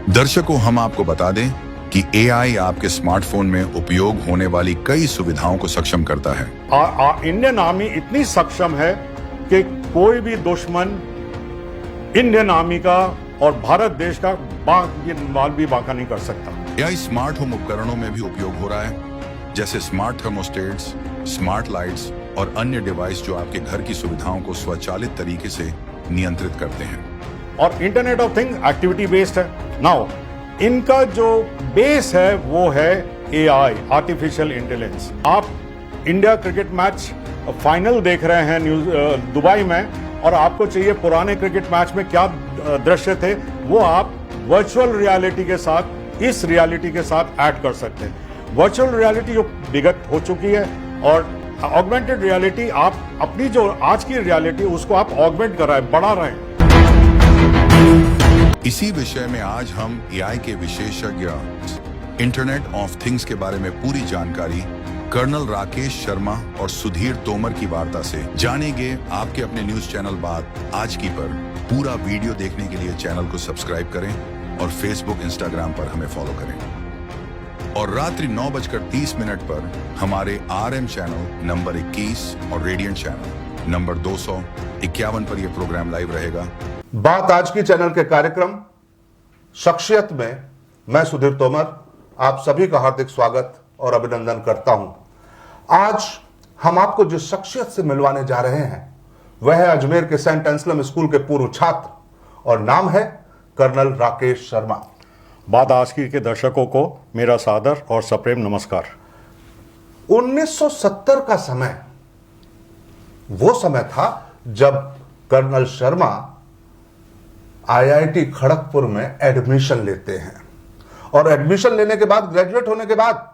दर्शकों, हम आपको बता दें कि एआई आपके स्मार्टफोन में उपयोग होने वाली कई सुविधाओं को सक्षम करता है। इंडियन आर्मी इतनी सक्षम है कि कोई भी दुश्मन इंडियन आर्मी का और भारत देश का माल भी बांका नहीं कर सकता। एआई स्मार्ट होम उपकरणों में भी उपयोग हो रहा है, जैसे स्मार्ट थर्मोस्टेट्स, स्मार्ट लाइट्स और अन्य डिवाइस जो आपके घर की सुविधाओं को स्वचालित तरीके से नियंत्रित करते हैं। और internet of things activity based है। नाउ इनका जो बेस है वो है एआई, आर्टिफिशियल इंटेलिजेंस। आप इंडिया क्रिकेट मैच फाइनल देख रहे हैं दुबई में, और आपको चाहिए पुराने क्रिकेट मैच में क्या दृश्य थे, वो आप वर्चुअल रियलिटी के साथ, इस रियलिटी के साथ ऐड कर सकते हैं। वर्चुअल रियलिटी जो विगत हो चुकी है, और ऑगमेंटेड रियलिटी आप अपनी जो आज की रियलिटी उसको आप ऑगमेंट कर रहे हैं, बढ़ा रहे हैं। इसी विषय में आज हम एआई के विशेषज्ञ इंटरनेट ऑफ थिंग्स के बारे में पूरी जानकारी कर्नल राकेश शर्मा और सुधीर तोमर की वार्ता से जानेंगे। आपके अपने न्यूज चैनल बात आज की पर पूरा वीडियो देखने के लिए चैनल को सब्सक्राइब करें और फेसबुक, इंस्टाग्राम पर हमें फॉलो करें। और रात्रि 9:30 पर हमारे आरएम चैनल नंबर 21 और रेडियंट चैनल नंबर 251 पर यह प्रोग्राम लाइव रहेगा। बात आज की चैनल के कार्यक्रम शख्सियत में मैं सुधीर तोमर आप सभी का हार्दिक स्वागत और अभिनंदन करता हूं। आज हम आपको जिस शख्सियत से मिलवाने जा रहे हैं वह है अजमेर के सेंट एंसलम स्कूल के पूर्व छात्र और नाम है कर्नल राकेश शर्मा। बात आज की के दर्शकों को मेरा सादर और सप्रेम नमस्कार। 1970 का समय वो समय था जब कर्नल शर्मा आईआईटी खड़गपुर में एडमिशन लेते हैं, और एडमिशन लेने के बाद, ग्रेजुएट होने के बाद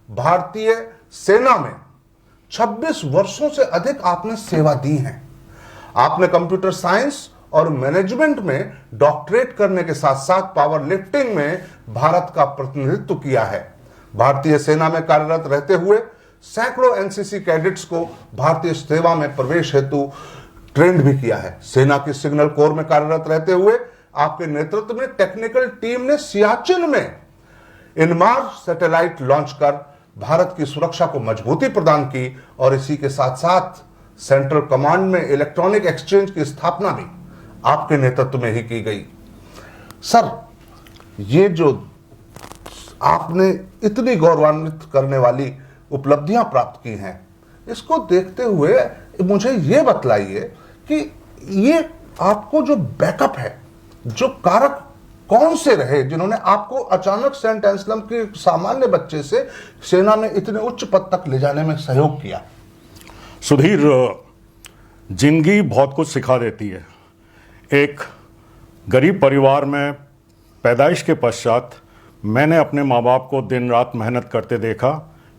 भारतीय सेना में 26 वर्षों से अधिक आपने सेवा दी है। आपने कंप्यूटर साइंस और मैनेजमेंट में डॉक्टरेट करने के साथ साथ पावर लिफ्टिंग में भारत का प्रतिनिधित्व किया है। भारतीय सेना में कार्यरत रहते हुए सैकड़ों एनसीसी कैडेट्स को भारतीय सेवा में प्रवेश हेतु ट्रेंड भी किया है। सेना की सिग्नल कोर में कार्यरत रहते हुए आपके नेतृत्व में टेक्निकल टीम ने सियाचिन में इनमार सैटेलाइट लॉन्च कर भारत की सुरक्षा को मजबूती प्रदान की, और इसी के साथ साथ सेंट्रल कमांड में इलेक्ट्रॉनिक एक्सचेंज की स्थापना भी आपके नेतृत्व में ही की गई। सर, ये जो आपने इतनी गौरवान्वित करने वाली उपलब्धियां प्राप्त की हैं, इसको देखते हुए मुझे ये बतलाइए कि ये आपको जो बैकअप है, जो कारक कौन से रहे जिन्होंने आपको अचानक सेंट एंसलम के सामान्य बच्चे से सेना में इतने उच्च पद तक ले जाने में सहयोग किया? सुधीर, जिंदगी बहुत कुछ सिखा देती है। एक गरीब परिवार में पैदाइश के पश्चात मैंने अपने माँ बाप को दिन रात मेहनत करते देखा।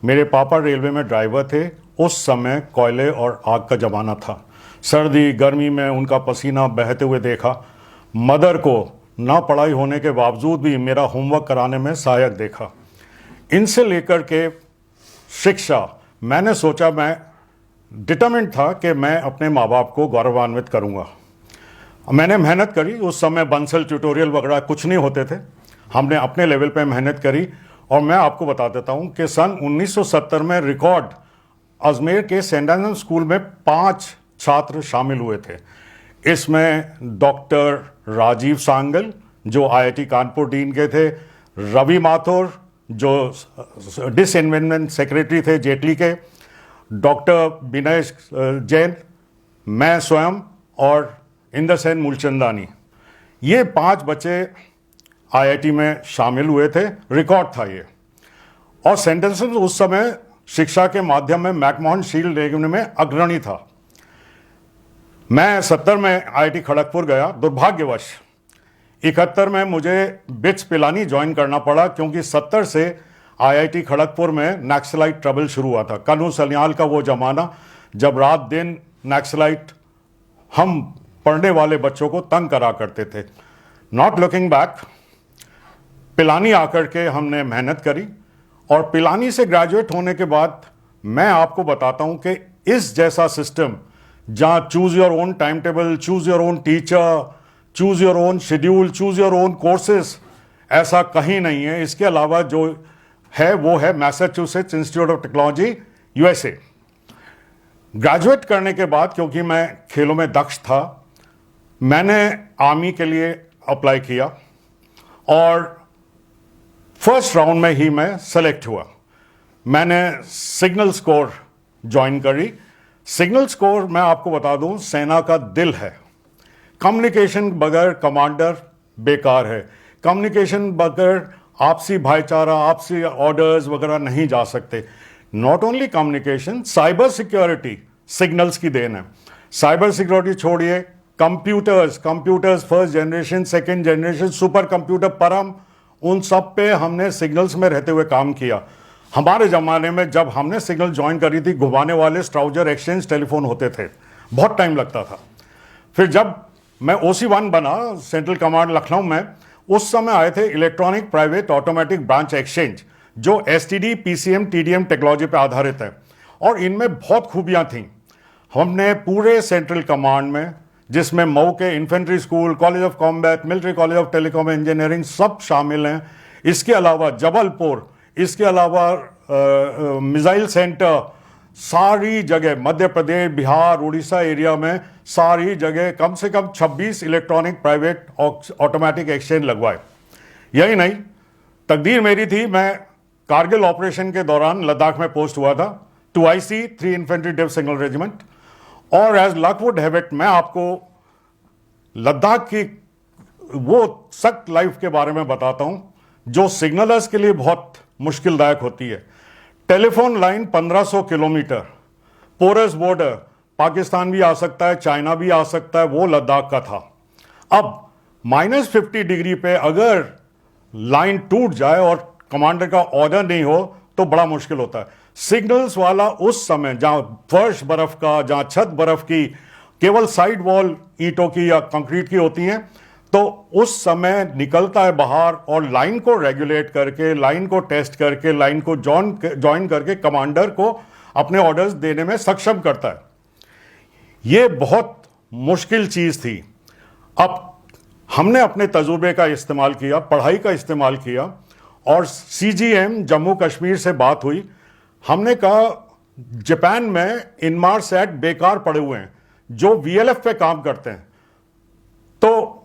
मेरे पापा रेलवे में ड्राइवर थे। उस समय कोयले और आग का ज़माना था। सर्दी गर्मी में उनका पसीना बहते हुए देखा। मदर को ना पढ़ाई होने के बावजूद भी मेरा होमवर्क कराने में सहायक देखा। इनसे लेकर के शिक्षा, मैंने सोचा, मैं डिटरमिन्ड था कि मैं अपने माँ बाप को गौरवान्वित करूँगा। मैंने मेहनत करी। उस समय बंसल ट्यूटोरियल वगैरह कुछ नहीं होते थे। हमने अपने लेवल पे मेहनत करी, और मैं आपको बता देता हूँ कि सन 1970 में रिकॉर्ड अजमेर के सेंट एंसलम स्कूल में 5 छात्र शामिल हुए थे। इसमें डॉक्टर राजीव सांगल जो आईआईटी कानपुर डीन के थे, रवि माथुर जो डिसइन्वेस्टमेंट सेक्रेटरी थे जेटली के, डॉक्टर विनय जैन, मैं स्वयं और इंदर सेन मूलचंदानी, ये 5 बच्चे आईआईटी में शामिल हुए थे। रिकॉर्ड था ये। और सेंट एंसलम उस समय शिक्षा के माध्यम में मैकमोहन शील्ड लेने में अग्रणी था। मैं 70 में आईआईटी खड़गपुर गया। दुर्भाग्यवश 71 में मुझे बिट्स पिलानी ज्वाइन करना पड़ा, क्योंकि 70 से आईआईटी खड़गपुर में नक्सलाइट ट्रबल शुरू हुआ था। कानून सन्याल का वो जमाना जब रात दिन नक्सलाइट हम पढ़ने वाले बच्चों को तंग करा करते थे। नॉट लुकिंग बैक, पिलानी आकर के हमने मेहनत करी और पिलानी से ग्रेजुएट होने के बाद मैं आपको बताता हूं कि इस जैसा सिस्टम जहां choose your own time table, choose your own teacher, choose your own schedule, choose your own courses, ऐसा कहीं नहीं है। इसके अलावा जो है वो है Massachusetts institute of technology, USA. Graduate करने के बाद क्योंकि मैं खेलों में दक्ष था, मैंने आर्मी के लिए अप्लाई किया और फर्स्ट राउंड में ही मैं सेलेक्ट हुआ। मैंने सिग्नल कोर ज्वाइन करी। सिग्नल कोर, मैं आपको बता दूं, सेना का दिल है। कम्युनिकेशन बगैर कमांडर बेकार है। कम्युनिकेशन बगैर आपसी भाईचारा, आपसी ऑर्डर्स वगैरह नहीं जा सकते। Not only communication, cyber security signals की देन है। साइबर सिक्योरिटी छोड़िए, computers first generation, second generation, super computer, परम, उन सब पे हमने सिग्नल्स में रहते हुए काम किया। हमारे ज़माने में जब हमने सिग्नल ज्वाइन करी थी, घुमाने वाले स्ट्राउजर एक्सचेंज टेलीफोन होते थे, बहुत टाइम लगता था। फिर जब मैं OC1 बना सेंट्रल कमांड लखनऊ में, उस समय आए थे electronic private automatic branch exchange, जो STD, PCM, TDM टेक्नोलॉजी पे आधारित है, और इनमें बहुत खूबियां थीं। हमने पूरे सेंट्रल कमांड में, जिसमें मऊ के infantry school, college of combat, military college of telecom engineering सब शामिल हैं। इसके अलावा जबलपुर, इसके अलावा मिसाइल सेंटर, सारी जगह मध्य प्रदेश, बिहार, उड़ीसा एरिया में सारी जगह कम से कम 26 इलेक्ट्रॉनिक प्राइवेट ऑटोमेटिक एक्सचेंज लगवाए। यही नहीं, तकदीर मेरी थी, मैं कारगिल ऑपरेशन के दौरान लद्दाख में पोस्ट हुआ था, 2IC 3 infantry div signal regiment, और as luck would have it, मैं आपको लद्दाख की वो सख्त लाइफ के बारे में बताता हूं जो सिग्नलर्स के लिए बहुत मुश्किलदायक होती है। Telephone line 1500 kilometre, porous border, Pakistan भी आ सकता है, चाइना भी आ सकता है, वो लद्दाख का था। अब -50 डिग्री पे अगर लाइन टूट जाए और कमांडर का ऑर्डर नहीं हो तो बड़ा मुश्किल होता है। सिग्नल्स वाला उस समय जहां फर्श बर्फ का, जहां छत बर्फ की, केवल साइड वॉल ईंटों की या कंक्रीट की होती हैं, तो उस समय निकलता है बाहर और लाइन को रेगुलेट करके, लाइन को टेस्ट करके, लाइन को ज्वाइन करके कमांडर को अपने ऑर्डर्स देने में सक्षम करता है। यह बहुत मुश्किल चीज थी। अब हमने अपने तजुर्बे का इस्तेमाल किया, पढ़ाई का इस्तेमाल किया, और CGM जम्मू कश्मीर से बात हुई। हमने कहा जापान में इनमारसैट बेकार पड़े हुए हैं जो VLF पे काम करते हैं, तो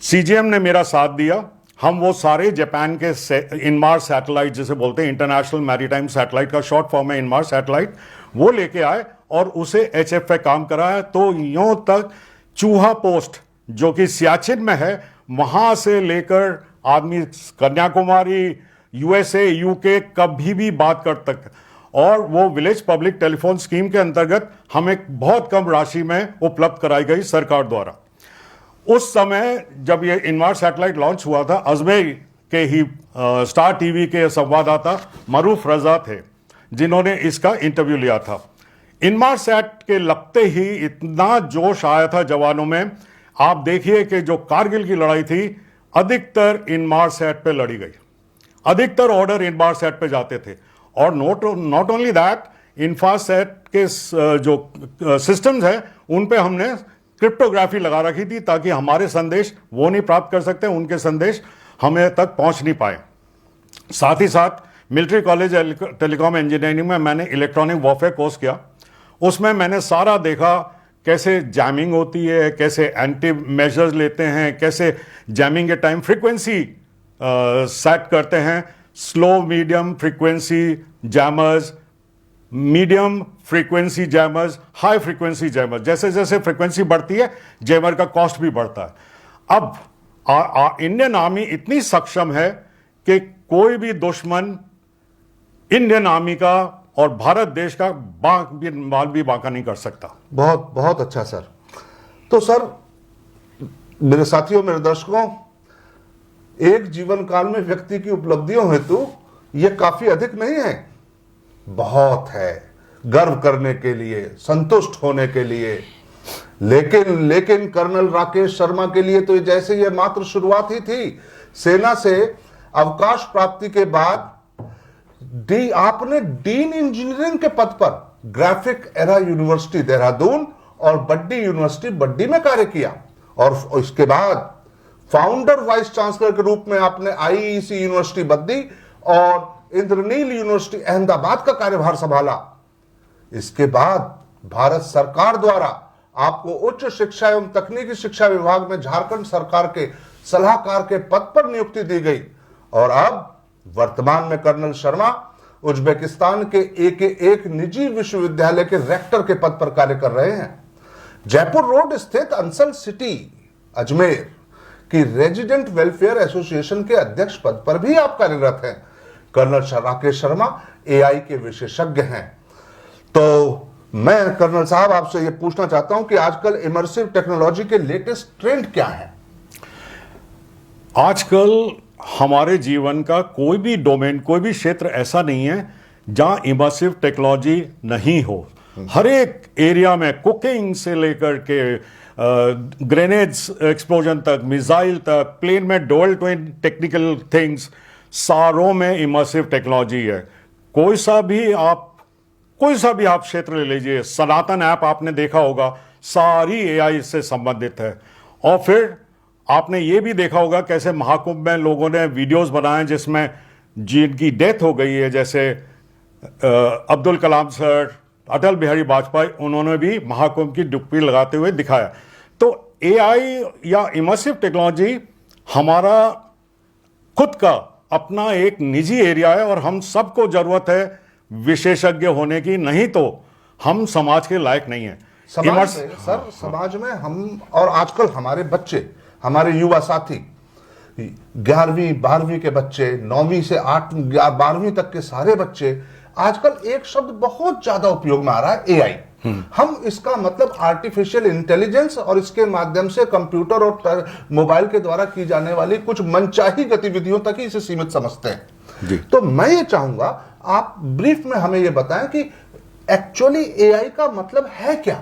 CGM ने मेरा साथ दिया। हम वो सारे जापान के इनमार सैटेलाइट, जिसे बोलते हैं इंटरनेशनल मैरीटाइम सैटेलाइट का शॉर्ट फॉर्म है इनमार सैटेलाइट, वो लेके आए और उसे HF पे काम कराया। तो यूं तक चूहा पोस्ट जो कि सियाचिन में है, वहां से लेकर आदमी कन्याकुमारी, USA, UK कभी भी बात कर सकते, और वो विलेज पब्लिक टेलीफोन स्कीम के अंतर्गत हमें बहुत कम राशि में उपलब्ध कराई गई सरकार द्वारा। उस समय जब ये इनमार सैटेलाइट लॉन्च हुआ था, अजमेर के ही स्टार टीवी के संवाददाता मरूफ रजा थे जिन्होंने इसका इंटरव्यू लिया था। इनमार सैट के लगते ही इतना जोश आया था जवानों में। आप देखिए कि जो कारगिल की लड़ाई थी, अधिकतर इनमार सैट पे लड़ी गई, अधिकतर ऑर्डर इनमार सैट पे जाते थे। और नॉट ओनली दैट, इन्फासेट के जो सिस्टम्स हैं उन पे हमने क्रिप्टोग्राफी लगा रखी थी ताकि हमारे संदेश वो नहीं प्राप्त कर सकते, उनके संदेश हमें तक पहुंच नहीं पाए। साथ ही साथ मिलिट्री कॉलेज टेलीकॉम इंजीनियरिंग में मैंने इलेक्ट्रॉनिक वॉरफेयर कोर्स किया। उसमें मैंने सारा देखा कैसे जैमिंग होती है, कैसे एंटी मेजर्स लेते हैं, कैसे जैमिंग के टाइम फ्रीक्वेंसी सेट करते हैं, slow medium frequency jammers, medium frequency jammers, high frequency jammers. जैसे जैसे फ्रीक्वेंसी बढ़ती है जैमर का कॉस्ट भी बढ़ता है। अब इंडियन आर्मी इतनी सक्षम है कि कोई भी दुश्मन इंडियन आर्मी का और भारत देश का माल भी बांका नहीं कर सकता। बहुत बहुत अच्छा सर। तो सर, मेरे साथियों, मेरे दर्शकों, एक जीवन काल में व्यक्ति की उपलब्धियों हेतु यह काफी अधिक नहीं है, बहुत है गर्व करने के लिए, संतुष्ट होने के लिए। लेकिन कर्नल राकेश शर्मा के लिए तो जैसे यह मात्र शुरुआत ही थी। सेना से अवकाश प्राप्ति के बाद आपने डीन इंजीनियरिंग के पद पर ग्राफिक एरा यूनिवर्सिटी देहरादून और बड्डी यूनिवर्सिटी बड्डी में कार्य किया, और इसके बाद फाउंडर वाइस चांसलर के रूप में आपने आईईसी यूनिवर्सिटी बद्दी और इंद्रनील यूनिवर्सिटी अहमदाबाद का कार्यभार संभाला। इसके बाद भारत सरकार द्वारा आपको उच्च शिक्षा एवं तकनीकी शिक्षा विभाग में झारखंड सरकार के सलाहकार के पद पर नियुक्ति दी गई, और अब वर्तमान में कर्नल शर्मा उज्बेकिस्तान के एक निजी विश्वविद्यालय के रेक्टर के पद पर कार्य कर रहे हैं। जयपुर रोड स्थित अंसल सिटी अजमेर की रेजिडेंट वेलफेयर एसोसिएशन के अध्यक्ष पद पर भी आप कार्यरत हैं। कर्नल राकेश शर्मा एआई के विशेषज्ञ हैं। तो मैं कर्नल साहब आपसे यह पूछना चाहता हूं कि आजकल इमर्सिव टेक्नोलॉजी के लेटेस्ट ट्रेंड क्या है? आजकल हमारे जीवन का कोई भी डोमेन, कोई भी क्षेत्र ऐसा नहीं है जहां इमर्सिव टेक्नोलॉजी नहीं हो। हर एक एरिया में, कुकिंग से लेकर के ग्रेनेड्स एक्सप्लोजन तक, मिसाइल तक, प्लेन में डुअल ट्विन टेक्निकल थिंग्स, सारों में इमर्सिव टेक्नोलॉजी है। कोई सा भी आप क्षेत्र ले लीजिए, सनातन ऐप आपने देखा होगा, सारी एआई से संबंधित है। और फिर आपने ये भी देखा होगा कैसे महाकुंभ में लोगों ने वीडियोस बनाए जिसमें जिनकी डेथ हो गई है, जैसे अब्दुल कलाम सर, अटल बिहारी वाजपेयी, उन्होंने भी महाकुंभ की डुबकी लगाते हुए दिखाया। तो एआई या इमर्सिव टेक्नोलॉजी हमारा खुद का अपना एक निजी एरिया है, और हम सबको जरूरत है विशेषज्ञ होने की, नहीं तो हम समाज के लायक नहीं है। समाज में हम, और आजकल हमारे बच्चे, हमारे युवा साथी, 11वीं 12वीं के बच्चे, 9वीं से 12वीं तक के सारे बच्चे, आजकल एक शब्द बहुत ज्यादा उपयोग में आ रहा है, एआई। हम इसका मतलब आर्टिफिशियल इंटेलिजेंस और इसके माध्यम से कंप्यूटर और मोबाइल के द्वारा की जाने वाली कुछ मनचाही गतिविधियों तक ही इसे सीमित समझते हैं जी। तो मैं ये चाहूंगा आप ब्रीफ में हमें यह बताएं कि एक्चुअली एआई का मतलब है क्या?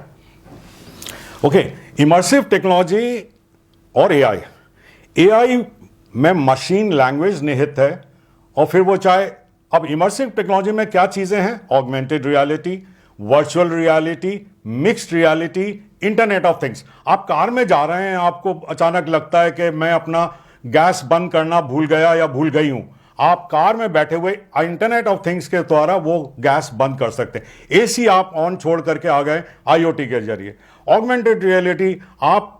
ओके, इमर्सिव टेक्नोलॉजी और एआई में मशीन लैंग्वेज निहित है, और फिर वो चाहे, अब इमर्सिव टेक्नोलॉजी में क्या चीजें हैं? Augmented reality, virtual reality, mixed reality, internet of things. आप कार में जा रहे हैं, आपको अचानक लगता है कि मैं अपना गैस बंद करना भूल गया या भूल गई हूं, आप कार में बैठे हुए इंटरनेट ऑफ थिंग्स के द्वारा वो गैस बंद कर सकते हैं। एसी आप ऑन छोड़ करके आ गए आईओटी के जरिए। ऑगमेंटेड रियलिटी, आप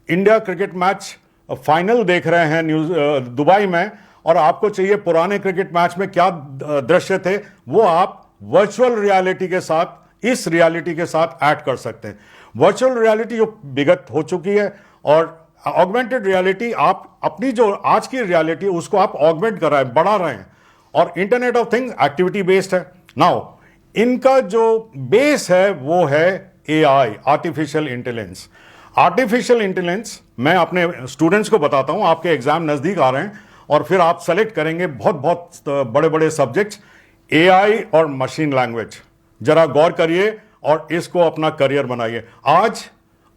इंडिया क्रिकेट मैच फाइनल देख रहे हैं दुबई में, और आपको चाहिए पुराने क्रिकेट मैच में क्या दृश्य थे, वो आप वर्चुअल रियलिटी के साथ, इस रियलिटी के साथ ऐड कर सकते हैं। वर्चुअल रियलिटी जो विगत हो चुकी है, और ऑगमेंटेड रियलिटी आप अपनी जो आज की रियलिटी उसको आप ऑगमेंट कर रहे हैं, बढ़ा रहे हैं। और internet of things activity based है। नाउ इनका जो बेस है वो है AI, artificial intelligence. Artificial intelligence मैं अपने स्टूडेंट्स को बताता हूं, आपके एग्जाम नजदीक आ रहे हैं और फिर आप सेलेक्ट करेंगे बहुत बड़े बड़े सब्जेक्ट्स, एआई और मशीन लैंग्वेज। जरा गौर करिए और इसको अपना करियर बनाइए। आज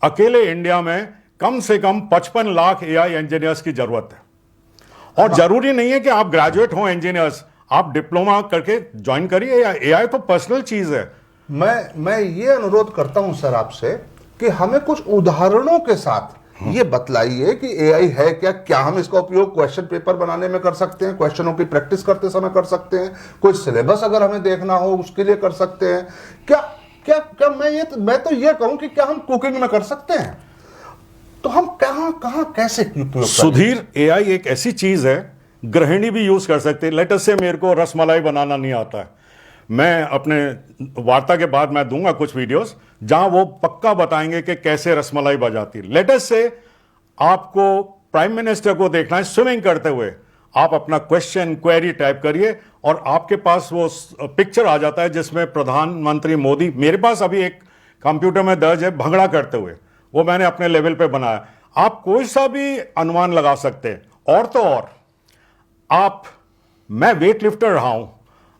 अकेले इंडिया में कम से कम 55 लाख एआई इंजीनियर्स की जरूरत है। और जरूरी नहीं है कि आप ग्रेजुएट हो इंजीनियर्स, आप डिप्लोमा करके ज्वाइन करिए। एआई तो पर्सनल चीज है। मैं ये अनुरोध करता हूं सर आपसे कि हमें कुछ उदाहरणों के साथ ये बतलाइए कि एआई है क्या हम इसका उपयोग क्वेश्चन पेपर बनाने में कर सकते हैं, क्वेश्चनों की प्रैक्टिस करते समय कर सकते हैं, कोई सिलेबस अगर हमें देखना हो उसके लिए कर सकते हैं क्या? क्या मैं तो ये कहूं कि क्या हम कुकिंग में कर सकते हैं? तो हम कहां कैसे उपयोग? सुधीर, एआई एक ऐसी चीज है, गृहिणी भी यूज कर सकते हैं। लेटर से मेरे को रसमलाई बनाना नहीं आता है, मैं अपने वार्ता के बाद मैं दूंगा कुछ वीडियोस जहां वो पक्का बताएंगे कि कैसे रसमलाई बजाती है। लेटर से आपको प्राइम मिनिस्टर को देखना है स्विमिंग करते हुए, आप अपना क्वेश्चन क्वेरी टाइप करिए और आपके पास वो पिक्चर आ जाता है जिसमें प्रधानमंत्री मोदी, मेरे पास अभी एक कंप्यूटर में दर्ज है, भंगड़ा करते हुए, वो मैंने अपने लेवल पे बनाया। आप कोई सा भी अनुमान लगा सकते हैं। और तो और मैं वेट लिफ्टर रहा हूं,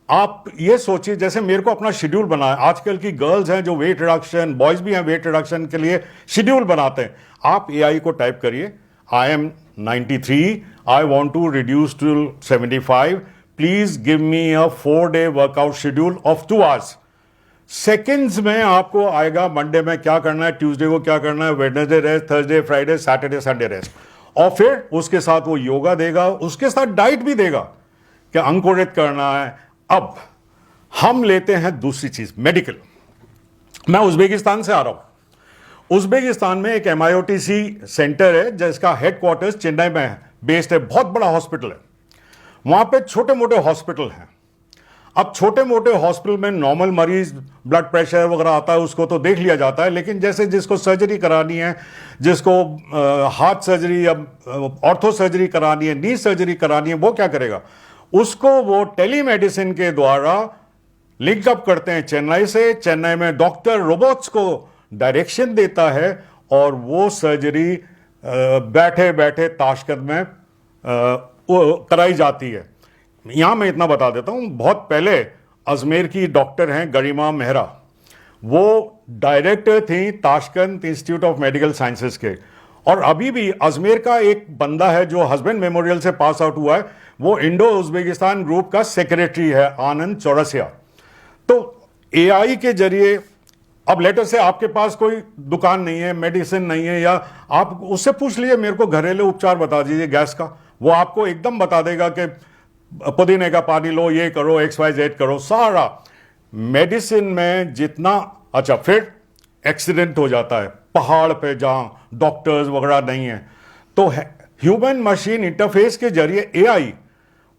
आप ये सोचिए जैसे मेरे को अपना शेड्यूल बनाया, आजकल की गर्ल्स हैं जो वेट रिडक्शन, बॉयज भी हैं वेट रिडक्शन के लिए शेड्यूल बनाते हैं। आप एआई को टाइप करिए, I am 93, I want to reduce to 75, please give me a 4-day workout schedule of 2 hours। Seconds में आपको आएगा मंडे में क्या करना है, ट्यूसडे को क्या करना है, Wednesday rest, Thursday Friday Saturday Sunday rest, और फिर उसके साथ वो योगा देगा, उसके साथ डाइट भी देगा कि अंकुरित करना है। अब हम लेते हैं दूसरी चीज, मेडिकल। मैं उज्बेकिस्तान से आ रहा हूं। उज्बेकिस्तान में एक MIOTC सेंटर है जिसका हेडक्वार्टर्स चेन्नई में है, बेस्ड है, बहुत बड़ा हॉस्पिटल है। वहां पे छोटे मोटे हॉस्पिटल हैं। अब छोटे मोटे हॉस्पिटल में नॉर्मल मरीज ब्लड प्रेशर वगैरह आता है, उसको तो देख लिया जाता है, लेकिन जैसे जिसको सर्जरी करानी है, जिसको हार्ट सर्जरी या ऑर्थो सर्जरी करानी है, नी सर्जरी करानी है, वो क्या करेगा, उसको वो टेलीमेडिसिन के द्वारा लिंकअप करते हैं चेन्नई से। चेन्नई में डॉक्टर रोबोट्स को डायरेक्शन देता है और वो सर्जरी बैठे बैठे ताशकंद में कराई जाती है। यहां मैं इतना बता देता हूं, बहुत पहले अजमेर की डॉक्टर हैं गरिमा मेहरा, वो डायरेक्टर थी Tashkent institute of medical sciences के, और अभी भी अजमेर का एक बंदा है जो हस्बैंड मेमोरियल से पास आउट हुआ है, वो इंडो उज्बेकिस्तान ग्रुप का सेक्रेटरी है, आनंद चौरसिया। तो AI के जरिए, अब लेटर से आपके पास कोई दुकान नहीं है, मेडिसिन नहीं है, या आप उससे पूछ लीजिए मेरे को घरेलू उपचार बता दीजिए गैस का, वो आपको एकदम बता देगा कि पुदीने का पानी लो, ये करो, XYZ करो, सारा मेडिसिन में जितना। अच्छा, फिर एक्सीडेंट हो जाता है पहाड़ पे जहां डॉक्टर्स वगैरह नहीं है, तो ह्यूमन मशीन इंटरफेस के जरिए AI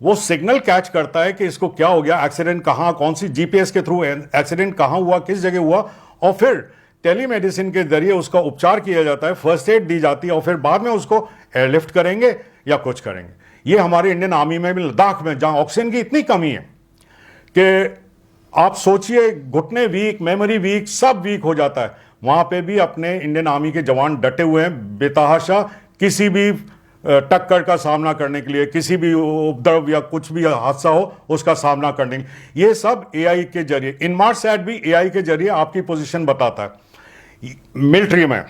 वो सिग्नल कैच करता है कि इसको क्या हो गया, एक्सीडेंट कहां, कौन सी GPS के थ्रू एक्सीडेंट कहां हुआ, किस जगह हुआ, और फिर टेलीमेडिसिन के जरिए उसका उपचार किया जाता है, फर्स्ट एड दी जाती है, और फिर बाद में उसको एयरलिफ्ट करेंगे या कुछ करेंगे। ये हमारे इंडियन आर्मी में भी, लद्दाख में जहां ऑक्सीजन की इतनी कमी है कि आप सोचिए घुटने वीक, मेमोरी वीक, सब वीक हो जाता है, वहां पे भी अपने इंडियन आर्मी के जवान डटे हुए हैं बेतहाशा किसी भी टक्कर का सामना करने के लिए, किसी भी उपद्रव या कुछ भी हादसा हो उसका सामना करने के लिए। ये सब AI के जरिए, इनमार्सैट भी AI के जरिए आपकी पोजीशन बताता है। मिलिट्री में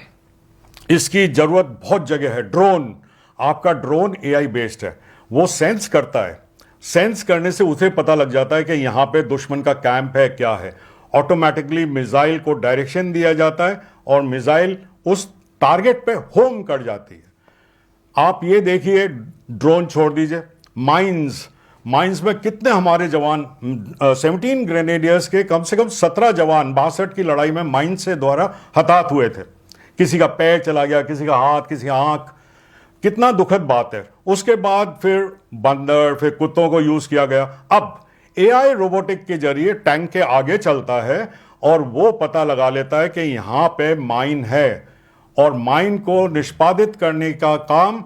इसकी जरूरत बहुत जगह है। ड्रोन, आपका ड्रोन AI बेस्ड है, वो सेंस करता है, सेंस करने से उसे पता लग जाता है कि यहां पे दुश्मन का कैंप है, क्या है, ऑटोमेटिकली मिसाइल को डायरेक्शन दिया जाता है और मिसाइल उस टारगेट पे होम कर जाती है। आप ये देखिए, ड्रोन छोड़ दीजिए, माइंस में कितने हमारे जवान, 17 ग्रेनेडियर्स के कम से कम 17 जवान 62 की लड़ाई में माइंस से द्वारा हताहत हुए थे। किसी का पैर चला गया, किसी का हाथ, किसी का आंख, कितना दुखद बात है। उसके बाद फिर बंदर, फिर कुत्तों को यूज किया गया। अब AI रोबोटिक के जरिए टैंक के आगे चलता है और वो पता लगा लेता है कि यहां पे माइन है, और माइन को निष्पादित करने का काम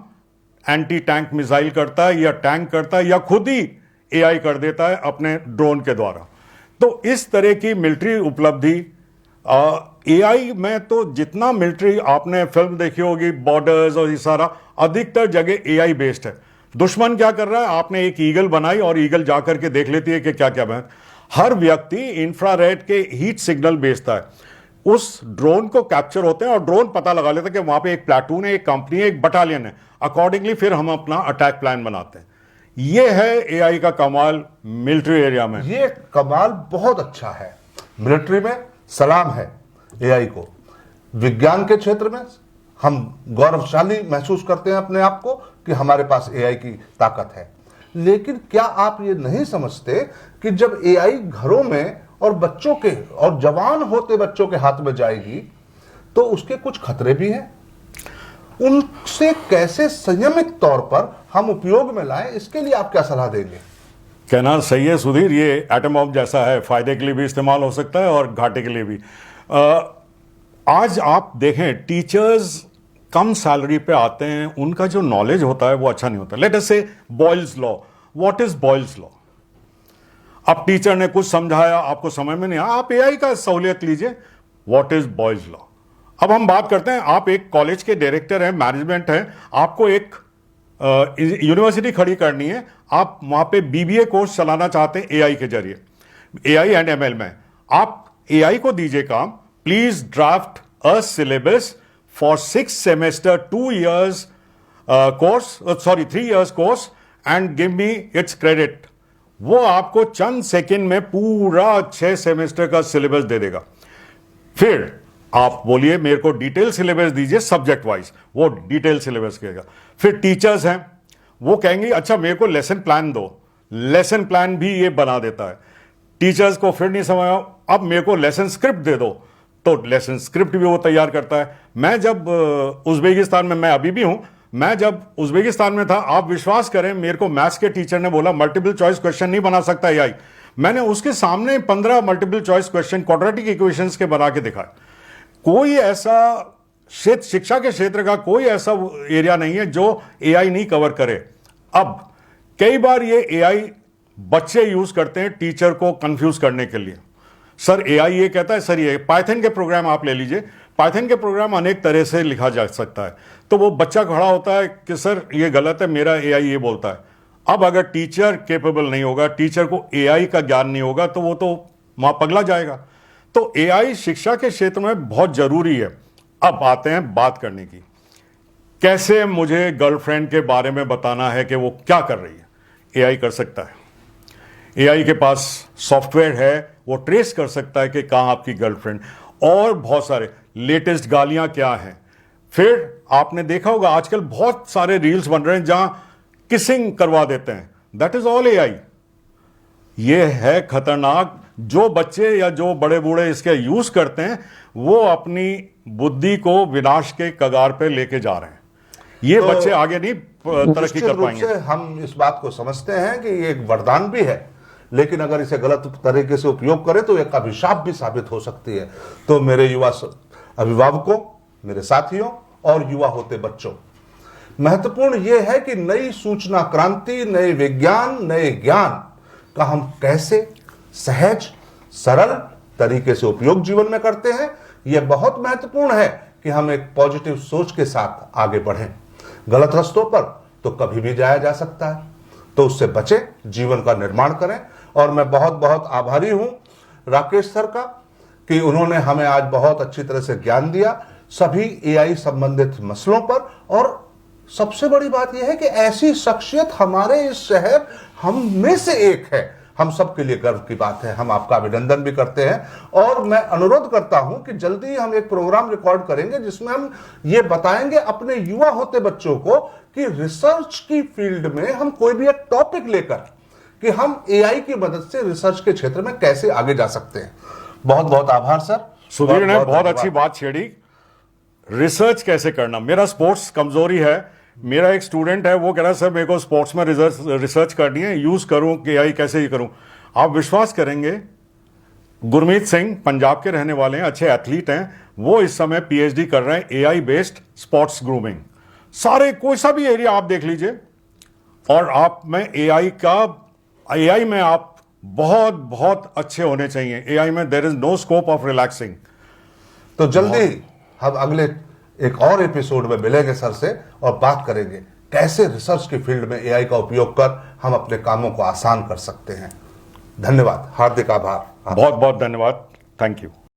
एंटी टैंक मिसाइल करता है, या टैंक करता है, या खुद ही AI कर देता है अपने ड्रोन के द्वारा। तो इस तरह की मिलिट्री उपलब्धि AI में, तो जितना मिलिट्री आपने फिल्म देखी होगी, बॉर्डर्स और ये सारा, अधिकतर जगह AI बेस्ड है। दुश्मन क्या कर रहा है, आपने एक ईगल बनाई और ईगल जाकर के देख लेती है कि क्या क्या बना। हर व्यक्ति इंफ्रारेड के हीट सिग्नल भेजता है, उस ड्रोन को कैप्चर होते हैं और ड्रोन पता लगा लेता है कि वहां पे एक प्लाटून है, एक कंपनी है, एक बटालियन है। अकॉर्डिंगली फिर हम अपना अटैक प्लान बनाते हैं। ये है AI का कमाल मिलिट्री एरिया में। ये कमाल बहुत अच्छा है। मिलिट्री में सलाम है AI को। विज्ञान के क्षेत्र में हम गौरवशाली महसूस करते हैं अपने आप को कि हमारे पास AI की ताकत है। लेकिन क्या आप ये नहीं समझते कि जब AI घरों में और बच्चों के, और जवान होते बच्चों के हाथ में जाएगी तो उसके कुछ खतरे भी हैं। उनसे कैसे संयमित तौर पर हम उपयोग में लाएं, इसके लिए आप क्या सलाह देंगे? कहना सही है सुधीर, ये एटम बॉम्ब जैसा है, फायदे के लिए भी इस्तेमाल हो सकता है और घाटे के लिए भी। आज आप देखें, टीचर्स कम सैलरी पे आते हैं, उनका जो नॉलेज होता है वो अच्छा नहीं होता। लेट अस से Boyle's law, what is Boyle's law? अब टीचर ने कुछ समझाया, आपको समझ में नहीं आया, आप AI का सहूलियत लीजिए, व्हाट इज बॉयल्स लॉ। अब हम बात करते हैं, आप एक कॉलेज के डायरेक्टर हैं, मैनेजमेंट है, आपको एक यूनिवर्सिटी खड़ी करनी है, आप वहां पे BBA कोर्स चलाना चाहते हैं AI के जरिए, AI एंड ML में। आप AI को दीजिए काम, please draft a syllabus for 6 semester 2 years course, 3 years course, and give me its credit. वो आपको चंद सेकंड में पूरा 6 सेमेस्टर का सिलेबस दे देगा। फिर आप बोलिए मेरे को डिटेल सिलेबस दीजिए सब्जेक्ट वाइज, वो डिटेल सिलेबस कहेगा। फिर टीचर्स हैं, वो कहेंगे अच्छा मेरे को लेसन प्लान दो, लेसन प्लान भी ये बना देता है। टीचर्स को फिर नहीं समझ, अब मेरे को लेसन स्क्रिप्ट दे दो, तो लेसन स्क्रिप्ट भी वो तैयार करता है। मैं जब उज्बेकिस्तान में, मैं अभी भी हूं, मैं जब उज्बेकिस्तान में था, आप विश्वास करें मेरे को मैथ्स के टीचर ने बोला मल्टीपल चॉइस क्वेश्चन नहीं बना सकता एआई। मैंने उसके सामने 15 multiple choice question quadratic equations के बना के दिखाए। कोई ऐसा क्षेत्र, शिक्षा के क्षेत्र का कोई ऐसा एरिया नहीं है जो एआई नहीं कवर करे। अब कई बार ये एआई बच्चे यूज करते हैं टीचर को कंफ्यूज करने के लिए। सर एआई ये कहता है, सर ये पाइथन के प्रोग्राम आप ले लीजिए, पाइथन के प्रोग्राम अनेक तरह से लिखा जा सकता है। तो वो बच्चा खड़ा होता है कि सर ये गलत है, मेरा एआई ये बोलता है। अब अगर टीचर केपेबल नहीं होगा, टीचर को एआई का ज्ञान नहीं होगा, तो वो तो वहां पगला जाएगा। तो एआई शिक्षा के क्षेत्र में बहुत जरूरी है। अब आते हैं बात करने की, कैसे मुझे गर्लफ्रेंड के बारे में बताना है कि वो क्या कर रही है। एआई कर सकता है, एआई के पास सॉफ्टवेयर है, वो ट्रेस कर सकता है कि कहां आपकी गर्लफ्रेंड, और बहुत सारे लेटेस्ट गालियां क्या हैं। फिर आपने देखा होगा आजकल बहुत सारे रील्स बन रहे हैं जहां किसिंग करवा देते हैं, दैट इज ऑल एआई। ये है खतरनाक। जो बच्चे या जो बड़े बूढ़े इसके यूज करते हैं वो अपनी बुद्धि को विनाश के कगार पे लेके जा रहे हैं। ये तो बच्चे आगे नहीं तरक्की कर पाएंगे। से हम इस बात को समझते हैं कि ये एक वरदान भी है, लेकिन अगर इसे गलत तरीके से उपयोग करें तो एक अभिशाप भी साबित हो सकती है। तो मेरे युवा अभिभावकों, मेरे साथियों और युवा होते बच्चों, महत्वपूर्ण यह है कि नई सूचना क्रांति, नए विज्ञान, नए ज्ञान का हम कैसे सहज सरल तरीके से उपयोग जीवन में करते हैं। यह बहुत महत्वपूर्ण है कि हम एक पॉजिटिव सोच के साथ आगे बढ़ें। गलत रास्तों पर तो कभी भी जाया जा सकता है, तो उससे बचें, जीवन का निर्माण करें। और मैं बहुत बहुत आभारी हूं राकेश सर का कि उन्होंने हमें आज बहुत अच्छी तरह से ज्ञान दिया सभी एआई संबंधित मसलों पर। और सबसे बड़ी बात यह है कि ऐसी शख्सियत हमारे इस शहर हम में से एक है। हम सबके लिए गर्व की बात है। हम आपका अभिनंदन भी करते हैं और मैं अनुरोध करता हूं कि जल्दी ही हम एक प्रोग्राम रिकॉर्ड करेंगे जिसमें हम ये बताएंगे अपने युवा होते बच्चों को कि रिसर्च की फील्ड में हम कोई भी एक टॉपिक लेकर कि हम एआई की मदद से रिसर्च के क्षेत्र में कैसे आगे जा सकते हैं। बहुत बहुत आभार सर। सुधीर ने बहुत अच्छी बात छेड़ी, रिसर्च कैसे करना। मेरा स्पोर्ट्स कमजोरी है। मेरा एक स्टूडेंट है, वो कह रहा है सर मेरे को स्पोर्ट्स में रिसर्च करनी है, यूज करूं कि एआई कैसे ही करूं। आप विश्वास करेंगे गुरमीत सिंह पंजाब के रहने वाले हैं, अच्छे एथलीट हैं, वो इस समय पीएचडी कर रहे हैं एआई बेस्ड स्पोर्ट्स ग्रूमिंग। सारे कोई सा भी एरिया आप देख लीजिए और आप में एआई में आप बहुत बहुत अच्छे होने चाहिए। एआई में there is no scope of relaxing. तो जल्दी हम अगले एक और एपिसोड में मिलेंगे सर से और बात करेंगे कैसे रिसर्च की फील्ड में एआई का उपयोग कर हम अपने कामों को आसान कर सकते हैं। धन्यवाद, हार्दिक आभार। बहुत बहुत धन्यवाद, थैंक यू।